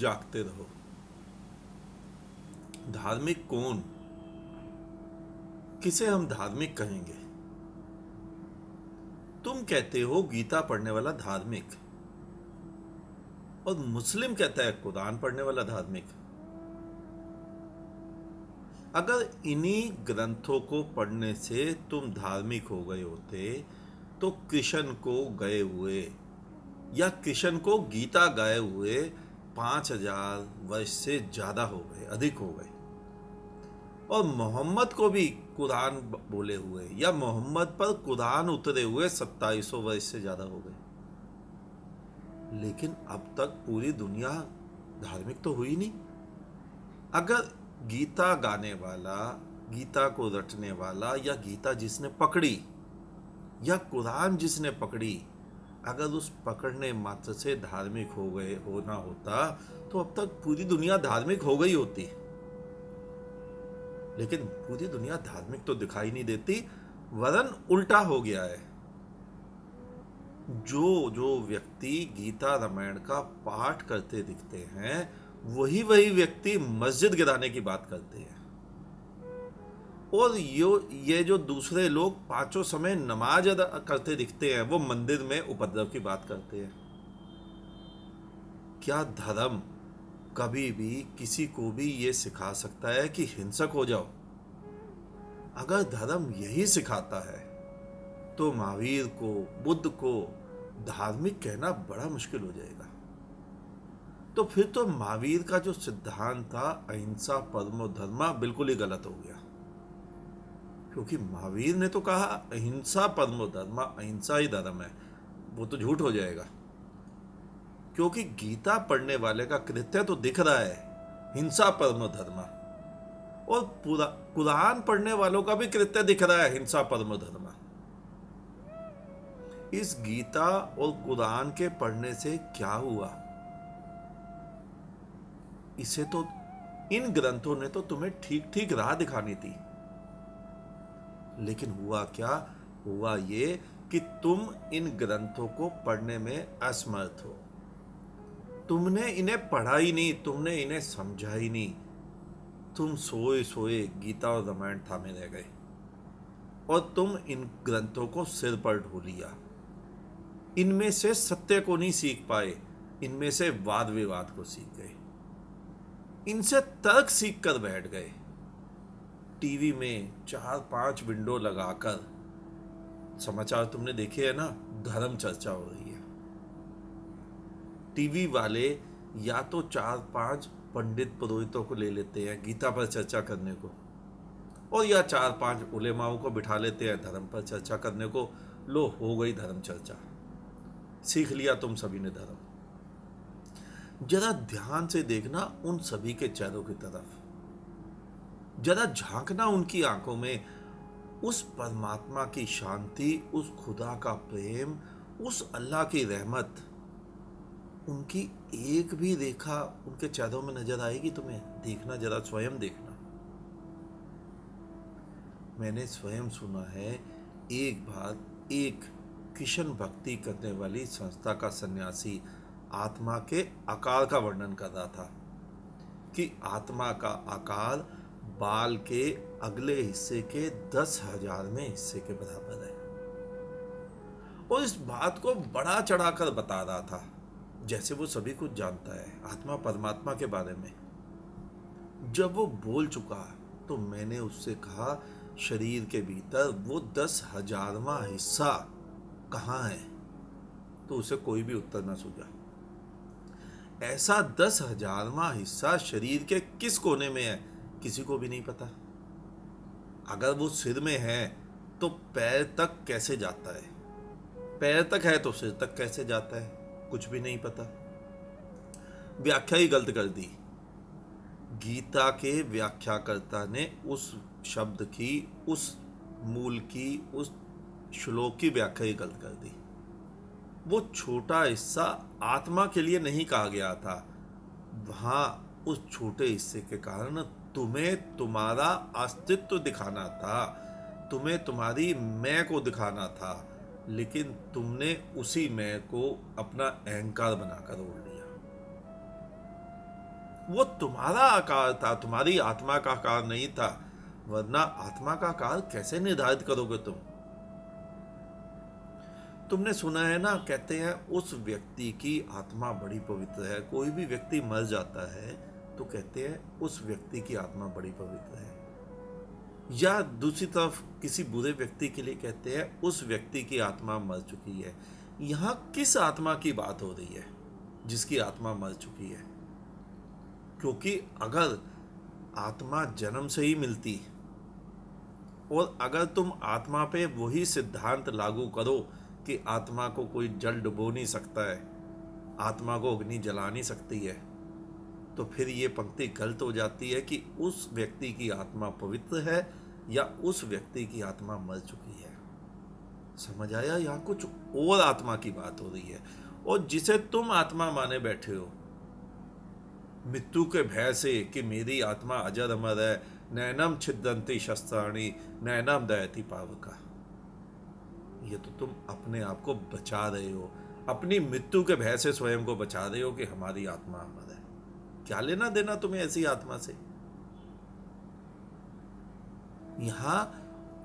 जागते रहो। धार्मिक कौन? किसे हम धार्मिक कहेंगे? तुम कहते हो गीता पढ़ने वाला धार्मिक, और मुस्लिम कहता है कुरान पढ़ने वाला धार्मिक। अगर इन्हीं ग्रंथों को पढ़ने से तुम धार्मिक हो गए होते तो कृष्ण को गए हुए या कृष्ण को गीता गाए हुए 5,000 वर्ष से ज्यादा हो गए, अधिक हो गए। और मोहम्मद को भी कुरान बोले हुए या मोहम्मद पर कुरान उतरे हुए 2700 वर्ष से ज्यादा हो गए। लेकिन अब तक पूरी दुनिया धार्मिक तो हुई नहीं। अगर गीता गाने वाला, गीता को रटने वाला, या गीता जिसने पकड़ी या कुरान जिसने पकड़ी, अगर उस पकड़ने मात्र से धार्मिक हो गए होना होता तो अब तक पूरी दुनिया धार्मिक हो गई होती। लेकिन पूरी दुनिया धार्मिक तो दिखाई नहीं देती, वरन उल्टा हो गया है। जो जो व्यक्ति गीता रामायण का पाठ करते दिखते हैं वही वही व्यक्ति मस्जिद गिराने की बात करते हैं। और ये जो दूसरे लोग पांचों समय नमाज अदा करते दिखते हैं वो मंदिर में उपद्रव की बात करते हैं। क्या धर्म कभी भी किसी को भी ये सिखा सकता है कि हिंसक हो जाओ? अगर धर्म यही सिखाता है तो महावीर को, बुद्ध को धार्मिक कहना बड़ा मुश्किल हो जाएगा। तो फिर तो महावीर का जो सिद्धांत था अहिंसा परमो धर्मा बिल्कुल ही गलत हो गया। क्योंकि महावीर ने तो कहा अहिंसा परमो धर्मा, अहिंसा ही धर्म है, वो तो झूठ हो जाएगा। क्योंकि गीता पढ़ने वाले का कृत्य तो दिख रहा है हिंसा परमो धर्मा, और कुरान पढ़ने वालों का भी कृत्य दिख रहा है हिंसा परमो धर्मा। इस गीता और कुरान के पढ़ने से क्या हुआ? इसे तो इन ग्रंथों ने तो तुम्हें ठीक ठीक राह दिखानी थी। लेकिन हुआ क्या? हुआ ये कि तुम इन ग्रंथों को पढ़ने में असमर्थ हो। तुमने इन्हें पढ़ा ही नहीं, तुमने इन्हें समझा ही नहीं। तुम सोए सोए गीता और रामायण थामे रह गए और तुम इन ग्रंथों को सिर पर ढो लिया। इनमें से सत्य को नहीं सीख पाए, इनमें से वाद विवाद को सीख गए, इनसे तर्क सीख कर बैठ गए। टीवी में 4-5 विंडो लगाकर समाचार तुमने देखे है ना, धर्म चर्चा हो रही है। टीवी वाले या तो 4-5 पंडित पुरोहितों को ले लेते हैं गीता पर चर्चा करने को, और या 4-5 उलेमाओं को बिठा लेते हैं धर्म पर चर्चा करने को। लो, हो गई धर्म चर्चा, सीख लिया तुम सभी ने धर्म। जरा ध्यान से देखना उन सभी के चेहरों की तरफ, जरा झांकना उनकी आंखों में। उस परमात्मा की शांति, उस खुदा का प्रेम, उस अल्लाह की रहमत, उनकी एक भी रेखा उनके चेहरों में नजर आएगी तुम्हें? देखना, जरा स्वयं देखना। मैंने स्वयं सुना है, एक बार एक कृष्ण भक्ति करने वाली संस्था का सन्यासी आत्मा के आकार का वर्णन कर रहा था कि आत्मा का आकार बाल के अगले हिस्से के 10,000वें हिस्से के बराबर है। और इस बात को बड़ा चढ़ाकर बता रहा था जैसे वो सभी कुछ जानता है आत्मा परमात्मा के बारे में। जब वो बोल चुका तो मैंने उससे कहा, शरीर के भीतर वो 10,000वां हिस्सा कहाँ है? तो उसे कोई भी उत्तर न सूझा। ऐसा 10,000वां हिस्सा शरीर के किस कोने में है किसी को भी नहीं पता। अगर वो सिर में है तो पैर तक कैसे जाता है? पैर तक है तो सिर तक कैसे जाता है? कुछ भी नहीं पता। व्याख्या ही गलत कर दी। गीता के व्याख्याकर्ता ने उस शब्द की, उस मूल की, उस श्लोक की व्याख्या ही गलत कर दी। वो छोटा हिस्सा आत्मा के लिए नहीं कहा गया था, वहां उस छोटे हिस्से के कारण तुम्हें तुम्हारा अस्तित्व दिखाना था, तुम्हें तुम्हारी मैं को दिखाना था। लेकिन तुमने उसी मैं को अपना अहंकार बनाकर ओढ़ लिया। वो तुम्हारा आकार था, तुम्हारी आत्मा का आकार नहीं था। वरना आत्मा का आकार कैसे निर्धारित करोगे तुम? तुमने सुना है ना, कहते हैं उस व्यक्ति की आत्मा बड़ी पवित्र है। कोई भी व्यक्ति मर जाता है तो कहते हैं उस व्यक्ति की आत्मा बड़ी पवित्र है। या दूसरी तरफ किसी बुरे व्यक्ति के लिए कहते हैं उस व्यक्ति की आत्मा मर चुकी है। यहाँ किस आत्मा की बात हो रही है जिसकी आत्मा मर चुकी है? क्योंकि अगर आत्मा जन्म से ही मिलती और अगर तुम आत्मा पे वही सिद्धांत लागू करो कि आत्मा को कोई जल डुबो नहीं सकता है, आत्मा को अग्नि जला नहीं सकती है, तो फिर ये पंक्ति गलत हो जाती है कि उस व्यक्ति की आत्मा पवित्र है या उस व्यक्ति की आत्मा मर चुकी है। समझ आया? यहाँ कुछ और आत्मा की बात हो रही है। और जिसे तुम आत्मा माने बैठे हो मृत्यु के भय से कि मेरी आत्मा अजर अमर है, नैनम छिदंती शस्त्राणी नैनम दयति पावका, ये तो तुम अपने आप को बचा रहे हो, अपनी मृत्यु के भय से स्वयं को बचा रहे हो कि हमारी आत्मा अमर है। क्या लेना देना तुम्हें ऐसी आत्मा से? यहां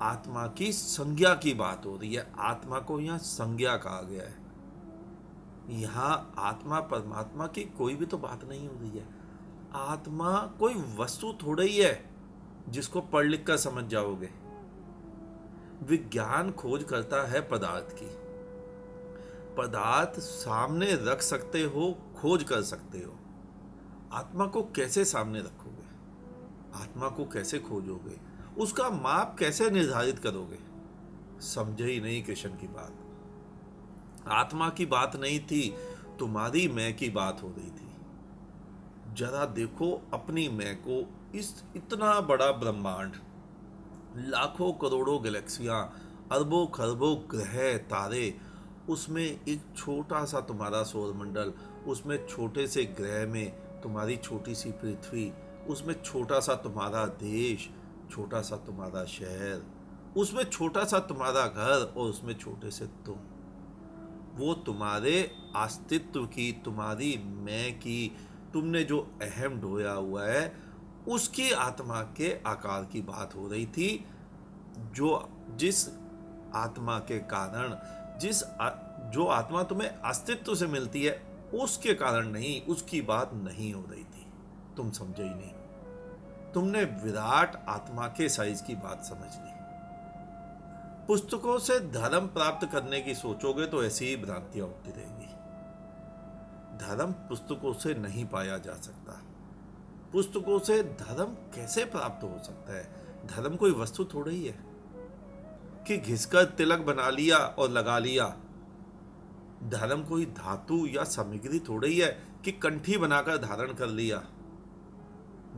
आत्मा की संज्ञा की बात हो रही है। आत्मा को यहां संज्ञा कहा गया है। यहां आत्मा परमात्मा की कोई भी तो बात नहीं हो रही है। आत्मा कोई वस्तु थोड़ी ही है जिसको पढ़ लिख कर समझ जाओगे। विज्ञान खोज करता है पदार्थ की, पदार्थ सामने रख सकते हो, खोज कर सकते हो। आत्मा को कैसे सामने रखोगे? आत्मा को कैसे खोजोगे? उसका माप कैसे निर्धारित करोगे? समझे ही नहीं कृष्ण की बात। आत्मा की बात नहीं थी, तुम्हारी मैं की बात हो रही थी। जरा देखो अपनी मैं को, इस इतना बड़ा ब्रह्मांड, लाखों करोड़ों गैलेक्सियां, अरबों खरबों ग्रह तारे, उसमें एक छोटा सा तुम्हारा सौरमंडल, उसमें छोटे से ग्रह में तुम्हारी छोटी सी पृथ्वी, उसमें छोटा सा तुम्हारा देश, छोटा सा तुम्हारा शहर, उसमें छोटा सा तुम्हारा घर और उसमें छोटे से तुम। वो तुम्हारे अस्तित्व की, तुम्हारी मैं की, तुमने जो अहम ढोया हुआ है उसकी आत्मा के आकार की बात हो रही थी। जिस आत्मा के कारण, जो आत्मा तुम्हें अस्तित्व से मिलती है उसके कारण नहीं, उसकी बात नहीं हो रही थी। तुम समझे ही नहीं। तुमने विराट आत्मा के साइज की बात समझ ली। पुस्तकों से धर्म प्राप्त करने की सोचोगे तो ऐसी ही भ्रांतियां होती रहेंगी। धर्म पुस्तकों से नहीं पाया जा सकता। पुस्तकों से धर्म कैसे प्राप्त हो सकता है? धर्म कोई वस्तु थोड़ी ही है कि घिसकर तिलक बना लिया और लगा लिया। धर्म कोई धातु या सामग्री थोड़ी ही है कि कंठी बनाकर धारण कर लिया।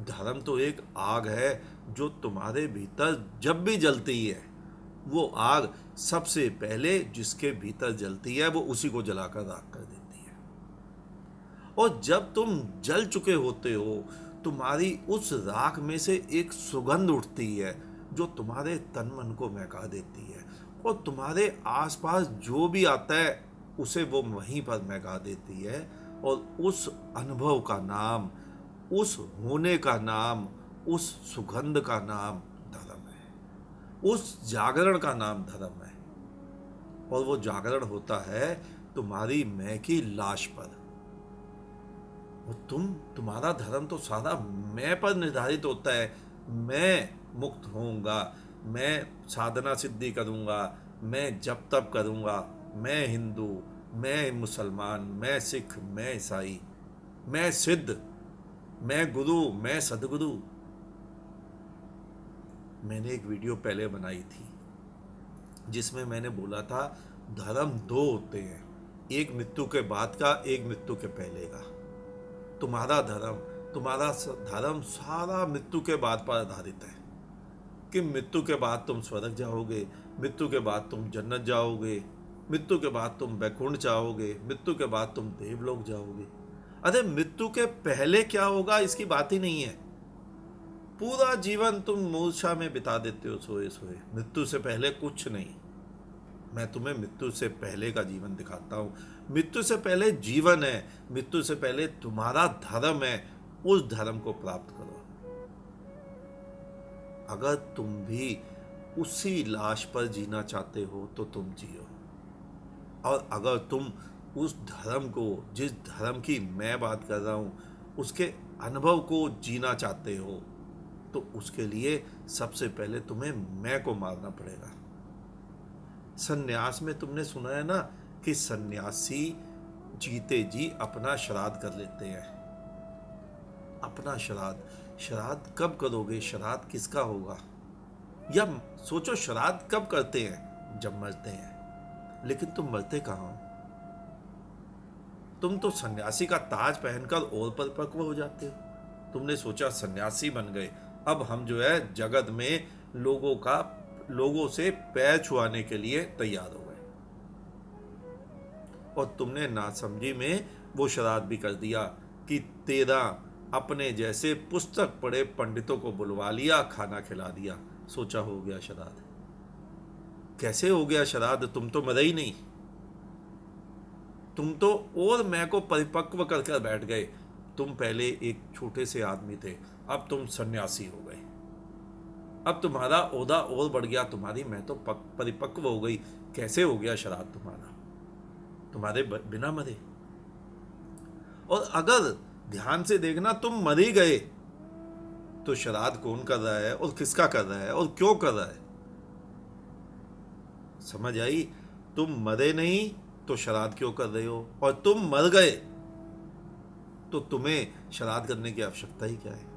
धर्म तो एक आग है जो तुम्हारे भीतर जब भी जलती है, वो आग सबसे पहले जिसके भीतर जलती है वो उसी को जलाकर राख कर देती है। और जब तुम जल चुके होते हो, तुम्हारी उस राख में से एक सुगंध उठती है जो तुम्हारे तन मन को महका देती है, और तुम्हारे आसपास जो भी आता है उसे वो वहीं पर महका देती है। और उस अनुभव का नाम, उस होने का नाम, उस सुगंध का नाम धर्म है। उस जागरण का नाम धर्म है। और वो जागरण होता है तुम्हारी मैं की लाश पर। और तुम्हारा धर्म तो सारा मैं पर निर्धारित होता है। मैं मुक्त होऊंगा, मैं साधना सिद्धि करूंगा, मैं जप तप करूंगा, मैं हिंदू, मैं मुसलमान, मैं सिख, मैं ईसाई, मैं सिद्ध, मैं गुरु, मैं सदगुरु। मैंने एक वीडियो पहले बनाई थी जिसमें मैंने बोला था धर्म दो होते हैं, एक मृत्यु के बाद का, एक मृत्यु के पहले का। तुम्हारा धर्म सारा मृत्यु के बाद पर आधारित है कि मृत्यु के बाद तुम स्वर्ग जाओगे, मृत्यु के बाद तुम जन्नत जाओगे, मृत्यु के बाद तुम वैकुंठ जाओगे, मृत्यु के बाद तुम देवलोक जाओगे। अरे मृत्यु के पहले क्या होगा इसकी बात ही नहीं है। पूरा जीवन तुम मूर्छा में बिता देते हो सोए सोए। मृत्यु से पहले कुछ नहीं। मैं तुम्हें मृत्यु से पहले का जीवन दिखाता हूँ। मृत्यु से पहले जीवन है, मृत्यु से पहले तुम्हारा धर्म है। उस धर्म को प्राप्त करो। अगर तुम भी उसी लाश पर जीना चाहते हो तो तुम जियो, और अगर तुम उस धर्म को, जिस धर्म की मैं बात कर रहा हूँ, उसके अनुभव को जीना चाहते हो तो उसके लिए सबसे पहले तुम्हें मैं को मारना पड़ेगा। सन्यास में तुमने सुना है ना कि सन्यासी जीते जी अपना श्राद्ध कर लेते हैं। अपना श्राद्ध, श्राद्ध कब करोगे? श्राद्ध किसका होगा? या सोचो, श्राद्ध कब करते हैं? जब मरते हैं। लेकिन तुम मरते कहाँ हो? तुम तो सन्यासी का ताज पहनकर और परिपक्व हो जाते हो। तुमने सोचा सन्यासी बन गए, अब हम जो है जगत में लोगों से पैर छुआने के लिए तैयार हो गए, और तुमने नासमझी में वो श्राद्ध भी कर दिया कि तेरा अपने जैसे पुस्तक पढ़े पंडितों को बुलवा लिया, खाना खिला दिया, सोचा हो गया श्राद्ध। कैसे हो गया श्राद्ध? तुम तो मरे ही नहीं। तुम तो और मैं को परिपक्व कर बैठ गए। तुम पहले एक छोटे से आदमी थे, अब तुम सन्यासी हो गए। अब तुम्हारा ओहदा और बढ़ गया, तुम्हारी मैं तो परिपक्व हो गई। कैसे हो गया श्राद्ध तुम्हारा? तुम्हारे बिना मरे। और अगर ध्यान से देखना, तुम मर ही गए तो श्राद्ध कौन कर रहा है और किसका कर रहा है और क्यों कर रहा है? समझ आई? तुम मरे नहीं तो श्राद्ध क्यों कर रहे हो, और तुम मर गए तो तुम्हें श्राद्ध करने की आवश्यकता ही क्या है?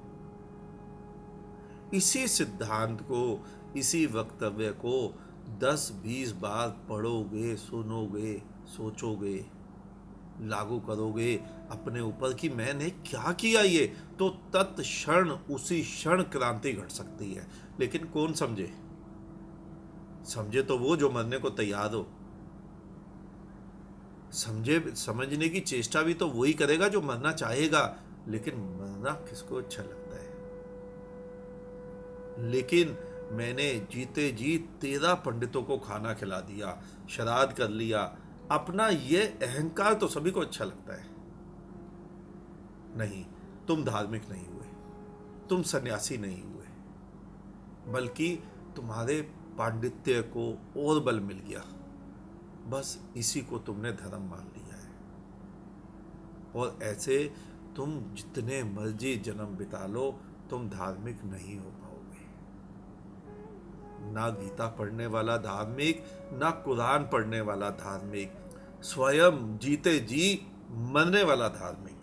इसी सिद्धांत को, इसी वक्तव्य को 10-20 बार पढ़ोगे, सुनोगे, सोचोगे, लागू करोगे अपने ऊपर कि मैंने क्या किया ये, तो तत्क्षण उसी क्षण क्रांति घट सकती है। लेकिन कौन समझे? समझे तो वो जो मरने को तैयार हो। समझने की चेष्टा भी तो वही करेगा जो मरना चाहेगा। लेकिन मरना किसको अच्छा लगता है? लेकिन मैंने जीते जी 13 पंडितों को खाना खिला दिया, श्राद्ध कर लिया, अपना ये अहंकार तो सभी को अच्छा लगता है। नहीं, तुम धार्मिक नहीं हुए, तुम सन्यासी नहीं हुए, बल्कि तुम्हारे पांडित्य को और बल मिल गया। बस इसी को तुमने धर्म मान लिया है, और ऐसे तुम जितने मर्जी जन्म बिता लो, तुम धार्मिक नहीं हो पाओगे। ना गीता पढ़ने वाला धार्मिक, ना कुरान पढ़ने वाला धार्मिक, स्वयं जीते जी मरने वाला धार्मिक।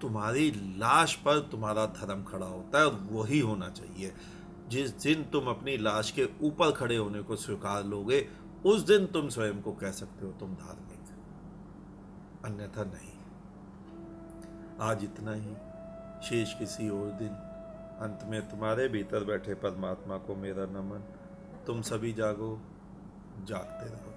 तुम्हारी लाश पर तुम्हारा धर्म खड़ा होता है, और वही होना चाहिए। जिस दिन तुम अपनी लाश के ऊपर खड़े होने को स्वीकार लोगे, उस दिन तुम स्वयं को कह सकते हो तुम धार्मिक, अन्यथा नहीं। आज इतना ही, शेष किसी और दिन। अंत में तुम्हारे भीतर बैठे परमात्मा को मेरा नमन। तुम सभी जागो, जागते रहो।